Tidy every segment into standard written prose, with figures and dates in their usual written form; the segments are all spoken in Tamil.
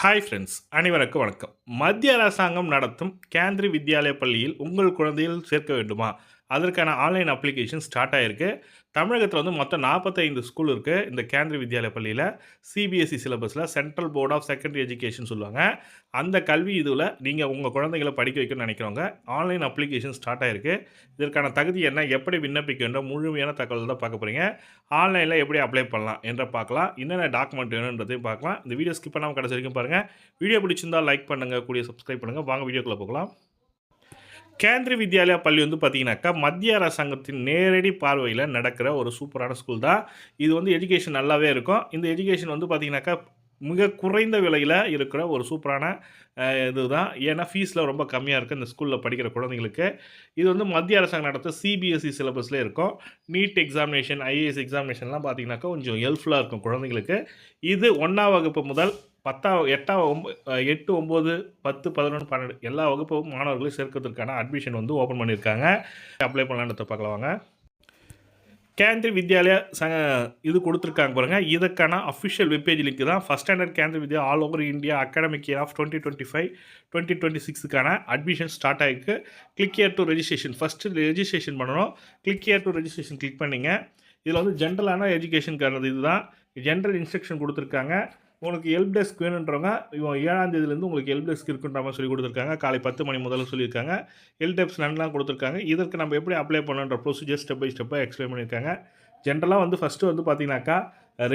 ஹாய் ஃப்ரெண்ட்ஸ், அனைவருக்கும் வணக்கம். மத்திய அரசாங்கம் நடத்தும் கேந்திரிய வித்யாலயா பள்ளியில் உங்கள் குழந்தைகள் சேர்க்க வேண்டுமா? அதற்கான ஆன்லைன் அப்ளிகேஷன் ஸ்டார்ட் ஆயிருக்கு. தமிழகத்தில வந்து மொத்தம் 45 ஸ்கூல் இருக்கு. இந்த கேந்திரிய வித்யாலயா பள்ளியில சிபிஎஸ்இ சிலபஸ்ல central board of secondary education சொல்லுவாங்க. அந்த கல்வி இதுல நீங்க உங்க குழந்தைகள படிக்க வைக்கணும்னு நினைக்கிறவங்க, ஆன்லைன் அப்ளிகேஷன் ஸ்டார்ட் ஆயிருக்கு. இதற்கான தகுதி என்ன? எப்படி விண்ணப்பிக்க வேண்டும்? முழுமையான தகவல் தான் பார்க்க போறீங்க. ஆன்லைன்ல எப்படி அப்ளை பண்ணலாம் என்ற பார்க்கலாம். என்னென்ன டாக்குமெண்ட் வேணுன்றதையும் பார்க்கலாம். இந்த வீடியோ ஸ்கிப் பண்ணாம கடைசி வரைக்கும் பாருங்க. வீடியோ பிடிச்சிருந்தா லைக் பண்ணுங்க, கூடயே சப்ஸ்கிரைப் பண்ணுங்க. வாங்க வீடியோக்குள்ள போகலாம். கேந்திரிய வித்யாலயா பள்ளி வந்து பார்த்தீங்கன்னாக்கா, மத்திய அரசாங்கத்தின் நேரடி பார்வையில நடக்கிற ஒரு சூப்பரான ஸ்கூல் தான். இது வந்து எஜுகேஷன் நல்லாவே இருக்கும். இந்த எஜுகேஷன் வந்து பார்த்தீங்கன்னாக்கா, மிக குறைந்த விலையில இருக்கிற ஒரு சூப்பரான இதுதான். ஏன்னா ஃபீஸ்லாம் ரொம்ப கம்மியா இருக்கு இந்த ஸ்கூல்ல படிக்கிற குழந்தைங்களுக்கு. இது வந்து மத்திய அரசாங்கம் நடத்துற சிபிஎஸ்இ சிலபஸ்ல இருக்கும். நீட் எக்ஸாமினேஷன், ஐஏஎஸ் எக்ஸாமினேஷன்லாம் பார்த்தீங்கன்னாக்கா, கொஞ்சம் ஹெல்ப்ஃபுல்லா இருக்கும் குழந்தைங்களுக்கு. இது 1ஆம் வகுப்பு முதல் 8, 9, 10, 11, 12 எல்லா வகுப்பு மாணவர்களையும் சேர்க்கறதுக்கான அட்மிஷன் வந்து ஓப்பன் பண்ணியிருக்காங்க. அப்ளை பண்ணலான்றத பார்க்கலாம் வாங்க. கேந்திரிய வித்யாலயா இது கொடுத்துருக்காங்க பாருங்க. இதுக்கான அஃபிஷியல் வெப்பேஜ் லிங்க் தான். First standard Kendriya Vidya all over India academic year of 2025, 2026க்கான அட்மிஷன் ஸ்டார்ட் ஆகிருக்கு. Click here to registration. First registration பண்ணணும். Click here to registration click பண்ணிங்க. இதில் வந்து ஜென்ரலான எஜுகேஷனுக்கானது இதுதான். ஜென்ரல் இன்ஸ்ட்ரக்ஷன் கொடுத்துருக்காங்க. உங்களுக்கு ஹெல்ப் டெஸ்க் வேணுன்றவங்க 7ஆம் தேதியிலேருந்து உங்களுக்கு ஹெல்ப் டெஸ்க் இருக்குன்ற மாதிரி சொல்லி கொடுத்துருக்காங்க. காலை 10 மணி முதல்ல சொல்லியிருக்காங்க. ஹெல்ப் டெஸ்க் நன்லாம் கொடுத்துருக்காங்க. இதற்கு நம்ம எப்படி அப்ளை பண்ணணுன்ற ப்ரொசீஜர் ஸ்டெப் பை ஸ்டெப்பாக எக்ஸ்பிளைன் பண்ணியிருக்காங்க. ஜென்ரலாக வந்து ஃபஸ்ட்டு வந்து பார்த்தீங்கன்னாக்கா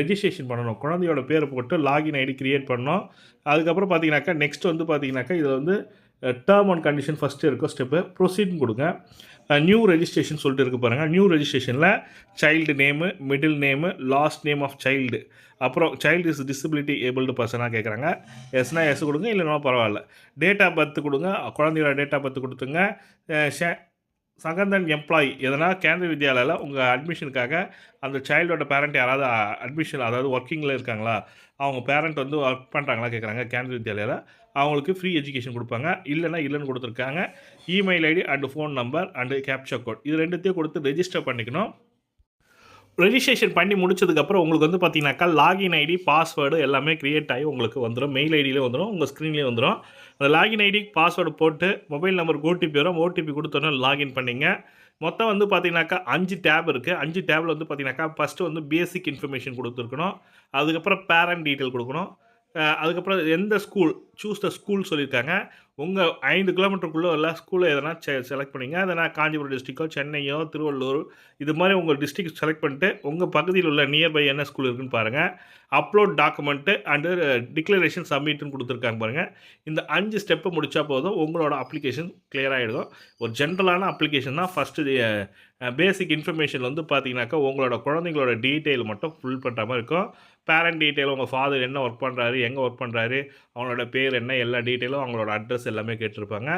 ரெஜிஸ்ட்ரேஷன் பண்ணணும். குழந்தையோட பேரை போட்டு லாகின் ஐடி கிரியேட் பண்ணணும். அதுக்கப்புறம் பார்த்தீங்கன்னாக்கா நெக்ஸ்ட் வந்து பார்த்தீங்கன்னாக்கா இதில் வந்து டேர்ம் அண்ட் கண்டிஷன் ஃபஸ்ட்டு இருக்கும் ஸ்டெப்பு. ப்ரொசீட்னு கொடுங்க. நியூ ரெஜிஸ்ட்ரேஷன் சொல்லிட்டு இருக்கு பாருங்கள். நியூ ரெஜிஸ்ட்ரேஷனில் child name, middle name, last name of child, அப்புறம் சைல்டு இஸ் டிசபிலிட்டி ஏபிள்டு பர்சனாக கேட்குறாங்க. எஸ்னா எஸ் கொடுங்க, இல்லைனா பரவாயில்ல. டேட் ஆஃப் பர்த் கொடுங்க. குழந்தையோட டேட் ஆஃப் பர்த் கொடுத்துங்க. சகந்தன் எம்ப்ளாயி எதனா கேந்திரிய வித்யாலயில் உங்கள் அட்மிஷனுக்காக அந்த சைல்டோட பேரண்ட் யாராவது அட்மிஷன் அதாவது ஒர்க்கிங்கில் இருக்காங்களா, அவங்க பேரண்ட் வந்து ஒர்க் பண்ணுறாங்களா கேட்குறாங்க கேந்திரிய வித்யாலயில். அவங்களுக்கு ஃப்ரீ எஜுகேஷன் கொடுப்பாங்க. இல்லைனா இல்லைன்னு கொடுத்துருக்காங்க. Email ID and phone number and captcha code இது ரெண்டுத்தையும் கொடுத்து ரெஜிஸ்டர் பண்ணிக்கணும். ரெஜிஸ்ட்ரேஷன் பண்ணி முடிச்சதுக்கப்புறம் உங்களுக்கு வந்து பார்த்தீங்கன்னாக்கா லாகின் ஐடி, பாஸ்வேர்டு எல்லாமே க்ரியேட் ஆகி உங்களுக்கு வந்துடும். மெயில் ஐடியிலே வந்துடும், உங்கள் ஸ்க்ரீன்லேயே வந்துடும். அந்த லாகின் ஐடி, பாஸ்வேர்டு போட்டு மொபைல் நம்பருக்கு ஓடிபி வரும். ஓடிபி கொடுத்தோன்னே லாகின் பண்ணிங்க. மொத்தம் வந்து பார்த்தீங்கன்னாக்கா 5 டேப் இருக்குது. 5 டேபில் வந்து பார்த்தீங்கன்னாக்கா ஃபஸ்ட்டு வந்து பேசிக் இன்ஃபர்மேஷன் கொடுத்துருக்கணும். அதுக்கப்புறம் பேரண்ட் டீட்டெயில் கொடுக்கணும். அதுக்கப்புறம் எந்த ஸ்கூல் சூஸ் த ஸ்கூல் சொல்லியிருக்காங்க. உங்கள் 5 கிலோமீட்டருக்குள்ளே எல்லா ஸ்கூலில் எதனா செலக்ட் பண்ணிங்க. எதனா காஞ்சிபுரம் டிஸ்ட்ரிக்கோ, சென்னையோ, திருவள்ளூர் இது மாதிரி உங்கள் டிஸ்ட்ரிக்ட் செலக்ட் பண்ணிட்டு உங்கள் பகுதியில் உள்ள நியர்பை என்ன ஸ்கூல் இருக்குன்னு பாருங்கள். அப்லோட் டாக்குமெண்ட்டு அண்டு டிக்ளரேஷன் சப்மிட்னு கொடுத்துருக்காங்க பாருங்கள். இந்த 5 ஸ்டெப்பை முடித்தா போதும் உங்களோட அப்ளிகேஷன் கிளியர் ஆகிடும். ஒரு ஜென்ரலான அப்ளிகேஷன் தான். ஃபஸ்ட்டு பேசிக் இன்ஃபர்மேஷன் வந்து பார்த்தீங்கன்னாக்கா உங்களோட குழந்தைங்களோட டீட்டெயில் மட்டும் ஃபில் பண்ணுற மாதிரி இருக்கும். பேரண்ட் டீட்டெயில், உங்கள் ஃபாதர் என்ன ஒர்க் பண்ணுறாரு, எங்கே ஒர்க் பண்ணுறாரு, அவங்களோட பேர் என்ன, எல்லா டீட்டெயிலும் அவங்களோட அட்ரஸ் எல்லாமே கேட்டிருப்பாங்க.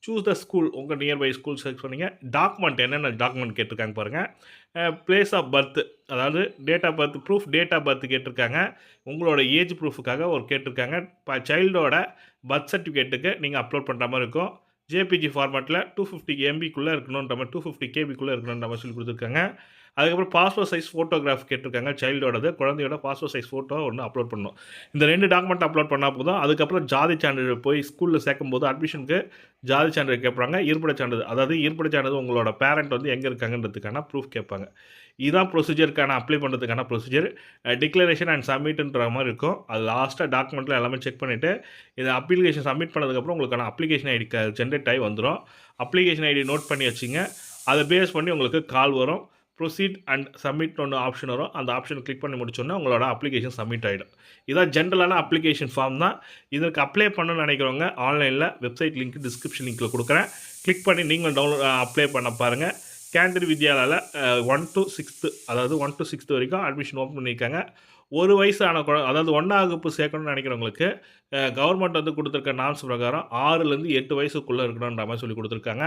சூஸ் த ஸ்கூல் உங்கள் நியர்பை ஸ்கூல் செலக்ட் பண்ணிங்க. டாக்குமெண்ட் என்னென்ன டாக்குமெண்ட் கேட்டிருக்காங்க பாருங்கள். பிளேஸ் ஆஃப் பர்த் அதாவது date of birth proof, date of birth கேட்டிருக்காங்க. உங்களோட ஏஜ் ப்ரூஃபுக்காக ஒரு கேட்டிருக்காங்க. சைல்டோட பர்த் சர்டிஃபிகேட்டுக்கு நீங்கள் அப்லோட் பண்ணுற மாதிரி இருக்கும். ஜேபிஜி ஃபார்மேட்டில் 250 MBக்குள்ளே இருக்கணுன்ற மாதிரி 250 KBக்குள்ளே இருக்கணுன்ற மாதிரி சொல்லி கொடுத்துருக்காங்க. அதுக்கப்புறம் பாஸ்போர்ட் சைஸ் ஃபோட்டோகிராஃப் கேட்டிருக்காங்க. சைல்டோடது குழந்தையோட பாஸ்போர்ட் சைஸ் ஃபோட்டோ ஒன்று அப்லோட் பண்ணணும். இந்த 2 டாக்குமெண்ட் அப்லோட் பண்ணால் போதும். அதுக்கப்புறம் ஜாதி சான்றிதழ் போய் ஸ்கூலில் சேர்க்கும்போது அட்மிஷனுக்கு ஜாதி சான்றிதழ் கேட்பாங்க. இருப்பிடச் சான்றிதழ் அதாவது இருப்பிடச் சான்றிதழ் உங்களோட பேரண்ட் வந்து எங்கே இருக்காங்கன்றதுக்கான ப்ரூஃப் கேட்பாங்க. இதுதான் ப்ரொசீஜருக்கான அப்ளை பண்ணுறதுக்கான ப்ரொசீஜர். டிக்ளரேஷன் அண்ட் சப்மிட்ன்ற மாதிரி இருக்கும். அது லாஸ்ட்டாக டாக்குமெண்ட்டில் எல்லாமே செக் பண்ணிவிட்டு இது அப்ளிகேஷன் சப்மிட் பண்ணதுக்கப்புறம் உங்களுக்கான அப்ளிகேஷன் ஐடி ஜென்ரேட் ஆகி வந்துடும். அப்ளிகேஷன் ஐடி நோட் பண்ணி வச்சுங்க. அதை பேஸ் பண்ணி உங்களுக்கு கால் வரும். ப்ரொசீட் அண்ட் சப்மிட் ஒன்று ஆப்ஷன் வரும். அந்த ஆப்ஷனை கிளிக் பண்ணி முடிச்சோன்னா உங்களோட அப்ளிகேஷன் சப்மிட் ஆகிடும். இதான் ஜென்ரலான அப்ளிகேஷன் ஃபார்ம் தான். இதற்கு அப்ளை பண்ணணும்னு நினைக்கிறவங்க ஆன்லைனில் வெப்சைட் லிங்க் டிஸ்கிரிப்ஷன் லிங்க்கில் கொடுக்குறேன். கிளிக் பண்ணி நீங்கள் அப்ளை பண்ண பாருங்கள். கேந்திரிய வித்யாலயில் 1 to 6th அதாவது 1 to 6th வரைக்கும் அட்மிஷன் ஓப்பன் பண்ணியிருக்காங்க. ஒரு வயசான அதாவது 1ஆம் வகுப்பு சேர்க்கணும்னு நினைக்கிறவங்களுக்கு கவர்மெண்ட் வந்து கொடுத்துருக்க நார்ம்ஸ் பிரகாரம் 6லேருந்து 8 வயசுக்குள்ளே இருக்கணுன்ற மாதிரி சொல்லி கொடுத்துருக்காங்க.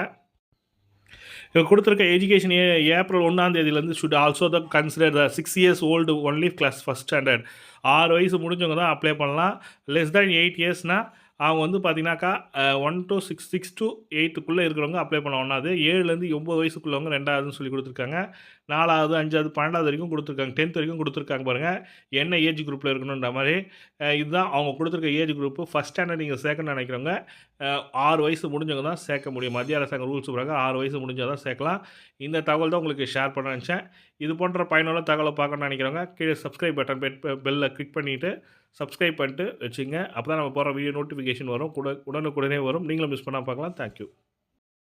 கொடுத்துருக்க எஜுகேஷன் ஏப்ரல் 1ஆம் தேதியிலேருந்து should also the consider the 6 years old only class first standard. 6 வயசு முடிஞ்சவங்க தான் அப்ளை பண்ணலாம். லெஸ் தேன் 8 இயர்ஸ்னால் அவங்க வந்து பார்த்தீங்கன்னாக்கா 1 டூ 6 டூ 8க்குள்ளே இருக்கிறவங்க அப்ளை பண்ண 1வது, 7லேருந்து 9 வயசுக்குள்ளவங்க 2வதுன்னு சொல்லி குடுத்துருக்காங்க. 4வது, 5வது, 12வது வரைக்கும் குடுத்துருக்காங்க. 10த் வரைக்கும் குடுத்துருக்காங்க பாருங்க. என்ன ஏஜ் குரூப்ல இருக்கணுன்ற மாரி. இதுதான் அவங்க குடுத்துருக்க ஏஜ் குரூப். ஃபர்ஸ்ட் ஸ்டாண்டர்ட் நீங்க சேர்க்கணும்னு நெனைக்கிறவங்க, 6 வயசு முடிஞ்சவங்க தான் சேர்க்க முடியும். மத்திய அரசாங்க ரூல்ஸ் பிரகாரம் 6 வயசு முடிஞ்சா தான் சேர்க்கலாம். இந்த தகவல் தான் உங்களுக்கு ஷேர் பண்ண நெனச்சேன். இது போன்ற பயனுள்ள தகவல பார்க்கணும்னு நெனைக்கிறவங்க, கீழ சப்ஸ்கிரைப் பட்டன் பெல்ல கிளிக் பண்ணிட்டு, சப்ஸ்கிரைப் பண்ணிட்டு வச்சுக்கங்க. அப்பதான் நம்ம போடுற வீடியோ நோட்டிஃபிகேஷன் வரும். உடனுக்குடனே வரும். நீங்களும் மிஸ் பண்ணாம பார்க்கலாம். Thank you.